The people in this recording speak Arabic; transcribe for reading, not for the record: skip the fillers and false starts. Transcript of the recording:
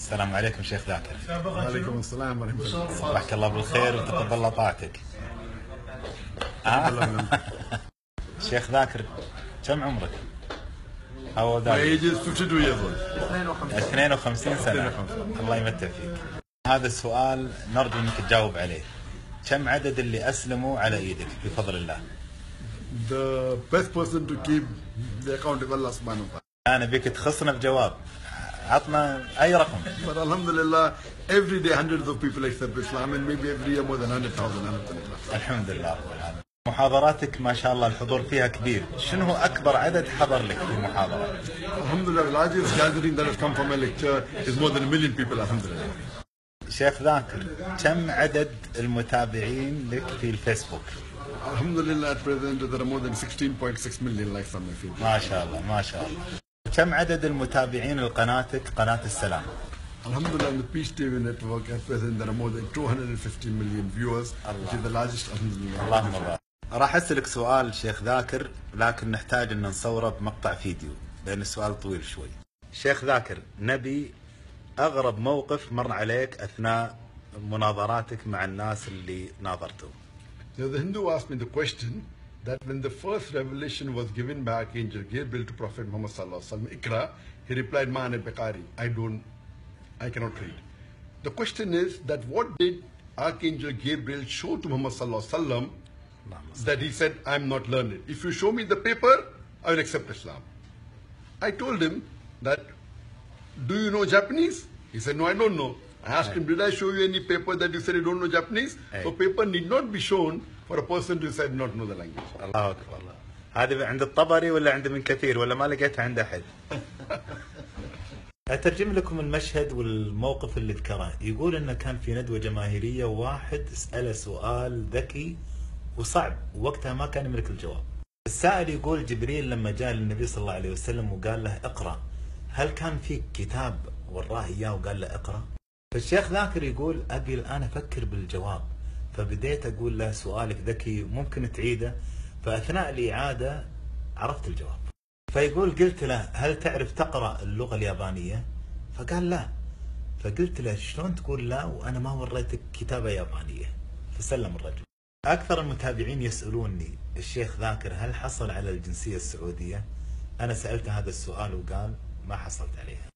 السلام عليكم شيخ ذاكر. وعليكم السلام ورحمة الله. صبحك الله بالخير وتقبل الله طاعتك. شيخ ذاكر كم عمرك؟ My age is 52 years old. 52 سنة. الله يمتع فيك. هذا السؤال نرجو انك تجاوب عليه. كم عدد اللي اسلموا على ايدك بفضل الله؟ The best person to keep the account is Allah subhanahu wa ta'ala. انا بيك تخصنا بجواب. عطنا اي رقم. But alhamdulillah, every day hundreds of people accept Islam and maybe every year more than 100,000. Alhamdulillah. الحمد لله رب العالمين. محاضراتك ما شاء الله الحضور فيها كبير. شنو اكبر عدد حضر لك في محاضرة؟ Alhamdulillah, the largest gathering that has come from a lecture is more than 1 million people. Alhamdulillah. شيخ ذاكر كم عدد المتابعين لك في الفيسبوك؟ Alhamdulillah, at present there are more than 16.6 million likes on my Facebook. ما شاء الله ما شاء الله. كم عدد المتابعين لقناتك قناة السلام؟ Alhamdulillah, on the Peace TV network at present there are more than 250 million viewers, which is the largest. Alhamdulillah. اللهم بارك. راح اسالك سؤال شيخ ذاكر لكن نحتاج ان نصوره بمقطع فيديو لان السؤال طويل شوي. شيخ ذاكر نبي اغرب موقف مر عليك اثناء مناظراتك مع الناس اللي ناظرتهم. Now the Hindu asked me the question that when the first revelation was given by Archangel Gabriel to Prophet Muhammad sallallahu alaihi wasallam, Iqra, he replied, "Ma ana biqari, I cannot read." The question is that what did Archangel Gabriel show to Muhammad sallallahu alaihi wasallam that he said, "I'm not learned. If you show me the paper, I will accept Islam." I told him that, "Do you know Japanese?" He said, "No, I don't know." I asked him, "Did I show you any paper that you said you don't know Japanese?" So paper need not be shown for a person who said not know the language. الله أكبر الله. هذا عند الطبري ولا عند من كثير ولا ما لقيتها عند أحد؟ أترجم لكم المشهد والموقف اللي ذكره. يقول إنه كان في ندوة جماهيرية وواحد سأله سؤال ذكي وصعب ووقتها ما كان يملك الجواب. السائل يقول جبريل لما جاء للنبي صلى الله عليه وسلم وقال له اقرأ، هل كان في كتاب وراه إياه وقال له اقرأ؟ فالشيخ ذاكر يقول أبي الآن أفكر بالجواب، فبديت أقول له سؤالك ذكي ممكن تعيده، فأثناء الإعادة عرفت الجواب. فيقول قلت له هل تعرف تقرأ اللغة اليابانية؟ فقال لا. فقلت له شلون تقول لا وأنا ما وريتك كتابة يابانية؟ فسلم الرجل. أكثر المتابعين يسألوني الشيخ ذاكر هل حصل على الجنسية السعودية؟ أنا سألت هذا السؤال وقال ما حصلت عليها.